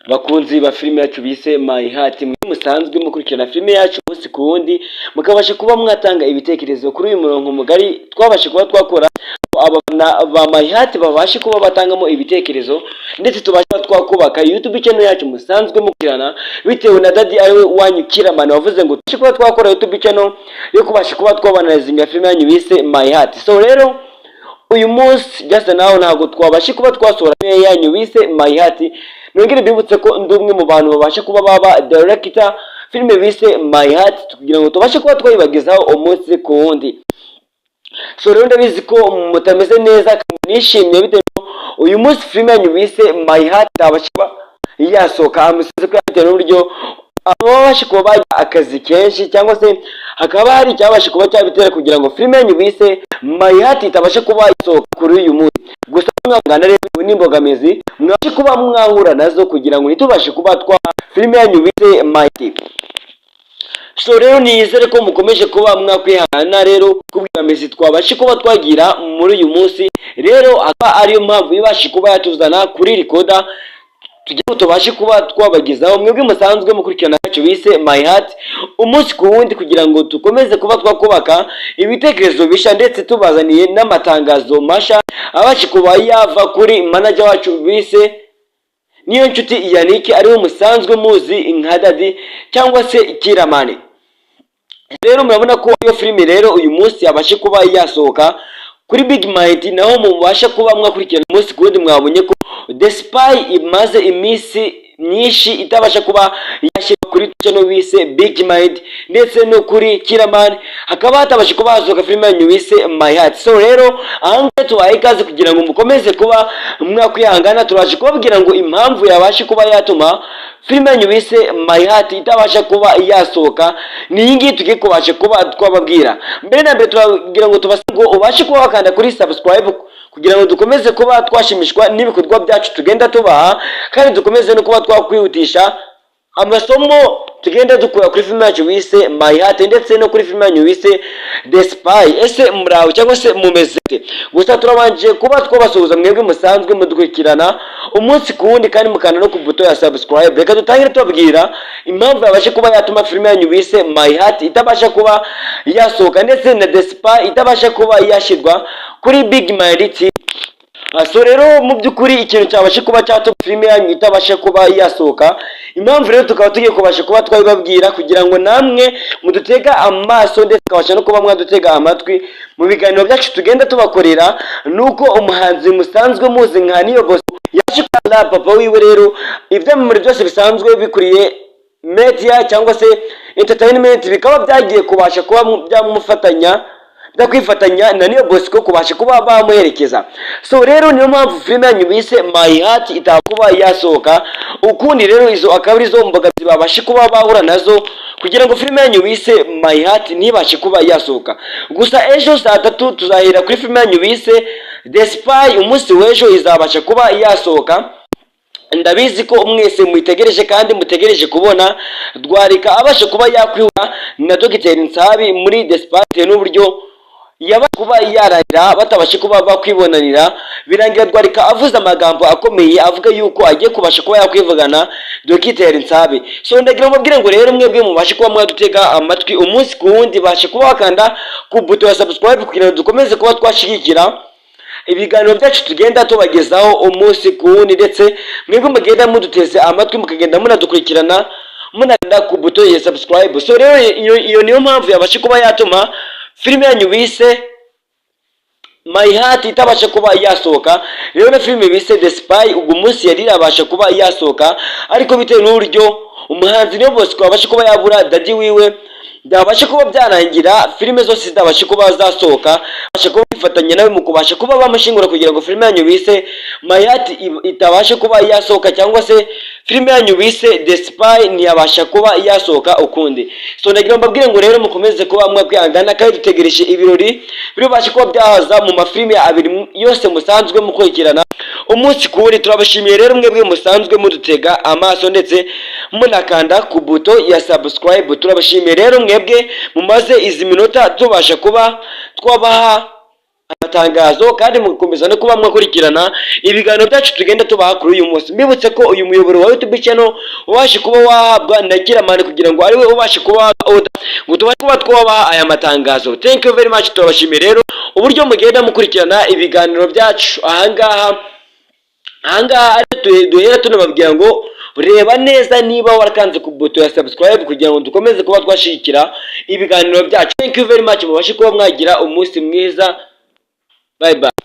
Bakunzi ba filime yacu bise My Heart, musanzwe mukurikirana filime yacu umunsi ku wundi, mukabasha kuba mwatanga ibitekerezo kuri uyu murongo mugari twabasha kuba twakora abana ba My Heart babashe kuba batangamo ibitekerezo, ndetse tubasha twakubaka YouTube channel yacu musanzwe mukurikirana, bitewe na Daddy ariwe wanyukira man wavuze ngo tubashe kuba twakora YouTube channel yo kubasha kuba twabanalizimya filime yanyu bise My Heart. So rero uyu munsi just now ntabwo twabashe kuba twasohora filime yanyu bise My Heart. Nongere bibutse ko ndumwe mu bantu babasha kuba baba director filime bise My Heart, kugira ngo tubashe kuba twayibagezaho umunsi ku wundi. So rero ndabizi ko mutameze neza nishimye, bitewe uyu munsi filime yanyu bise My Heart tabasha kuba yasohoka amusize ko yatewe n'uburyo abasha kuba bajya akazi kenshi, cyangwa se hakaba hari cyabasha kuba cyabitera kugira ngo filime yanyu bise My Heart itabasha kuba yasohoka kuri uyu munsi. Gusa mwangana rero n'imbogamizi mwabashe kuba mwahura nazo kugira ngo nitubashe kuba twa filime yanyu bise My Heart. So rero nizere ko mukomeje kuba mwakwihana rero kubw'amezi twabashe kuba twagira muri uyu munsi. Rero aka ariyo mpamvu ibashe kuba yatuzana kuri recorder tugiye tubashe kuba twabagezaho mwebwe musanzwe mukurikirana cyo bise My Heart umunsi ku wundi, kugira ngo tukomeze kuba twakubaka ibitekerezo bisha, ndetse tubazaniye n'amatangazo masha abashe kuba yava kuri manager wacu bise niyo nshuti Yannick ariwe musanzwe muzi nka Daddy cyangwa se Kiramani. Rero murabona ko iyo filime rero uyu munsi yabashe kuba yasohoka kuri Big Mind, naho mubasha kuba mwakurikirana umunsi ku wundi. Mwabonye ko The Spy imaze iminsi myinshi itabasha kuba yashyirwa kuri channel bise Big Mind, ndetse no kuri Kiramani hakaba hatabasha kuba hasohoka filime yanyu bise My Heart. So rero ahangahe tubaye ikaze kugira ngo mukomeze kuba mwakwihangana, turaje kubabwira ngo impamvu yabashe kuba yatuma filime yanyu bise My Heart itabasha kuba yasohoka ni iyi ngiyi tugiye kubasha kuba twababwira. Mbere na mbere turagira ngo tubashe ngo ubashe kuba wakanda kuri subscribe kugira ngo dukomeze kuba twashimishwa n'ibikorwa byacu tugenda tubaha, kandi dukomeze no kuba twakwihutisha amasomo tugenda dukura kuri filime yacu bise My Heart, ndetse no kuri filime yanyu bise The Spy. Ese muraho cyangwa se mumeze? Gusa turabanje kuba twabasuhuza mwebwe musanzwe mudukurikirana umunsi ku wundi, kandi mukanda no ku buto ya subscribe. Reka dutangire tubabwira impamvu yabashe kuba yatuma filime yanyu bise My Heart itabasha kuba yasohoka, ndetse na The Spy itabasha kuba yashirwa kuri Big Mind. So rero mu by'ukuri ikintu cyabashe kuba cyatuma filime yanyu itabasha kuba yasohoka, impamvu rero tukaba tugiye kubasha kuba twabibabwira kugira ngo namwe mudutega amaso, ndetse tukabasha no kuba mwadutega amatwi mu biganiro byacu tugenda tubakorera. Nuko umuhanzi musanzwe muzi nka Niyo Boss yaje kwala papa wiwe, rero ibyamamare byose bisanzwe bikuriye media cyangwa se entertainment bikaba byagiye kubasha kuba byamufatanya kwifatanya na Niyo Boss ko kubasha kuba bamuherekeza. So rero niyo mpamvu filime yanyu bise My Heart itakuba yasohoka ukundi. Rero izo akaba arizo mbogamizi babashe kuba bahura nazo kugira ngo filime yanyu bise My Heart ntibashe kuba yasohoka. Gusa ejo saa 3 tuzahera kuri filime yanyu bise The Spy, umunsi w'ejo izabasha kuba yasohoka. Ndabizi ko mwese mwitegereje kandi mutegereje kubona Dwarika abasha kuba yakwihura na Dr Nsabi muri The Spy, n'uburyo yaba kuba yararira batabashe kuba bakwibonanira, birangira Dwarika avuze amagambo akomeye avuga yuko agiye kubasha kuba yakwivugana Dr Nsabi. So ndagira mubwire ngo rero mwebwe mubashe kuba mwadutega amatwi umunsi ku wundi, bashe kuba wakanda ku buto ya subscribe kugira ngo dukomeze kuba twashigikira ibiganiro byacu tugenda tubagezaho umunsi ku wundi, ndetse mwebwe mugenda muduteze amatwi mukagenda munadukurikirana munakanda ku buto ya subscribe. So rero iyo niyo mpamvu yabashe kuba yatuma filime yanyu bise My Heart itabasha kuba yasohoka. Rero na filime bise The Spy ubwo munsi yari abasha kuba yasohoka, ariko bitewe n'uburyo umuhanzi Niyo Boss abasha kuba yabura Daddy wiwe, byabasha kuba byarangira filime zose zidabasha kuba zasohoka, basha kuba bifatanya nawe mu kubasha kuba bamushingura kugira ngo filime yanyu bise My Heart itabasha kuba yasohoka, cyangwa se filime yanyu bise The Spy ntiyabasha kuba yasohoka ukundi. So ndagira mbabwire ngo rero mukomeze kuba mwakwihangana, kandi dutegereje ibirori birubasha kuba byahaza mu mafilime abiri yose musanzwe mukurikirana umunsi ku wundi. Turabashimiye rero mwebwe musanzwe mudutega amaso, ndetse munakanda ku buto ya subscribe. Turabashimiye rero mwebwe mumaze izi minota tubasha kuba twabaha matangazo kandi mugakomeza no kuba mwakurikirana ibiganiro byacu tugenda tubaha kuri uyu munsi. Mbibutse ko uyu muyoboro wa YouTube channel ubashe kuba wahabwa na Kiramani kugira ngo ariwe ubashe kuba ngo tubashe kuba twabaha aya matangazo. Thank you very much, turabashimiye rero uburyo mugenda mukurikirana ibiganiro byacu. Ahangaha duhera tunababwira ngo reba neza niba warakanze ku buto ya subscribe kugira ngo dukomeze kuba twashikira ibiganiro byacu. Thank you very much, mubashe kuba mwagira umunsi mwiza. Bye bye.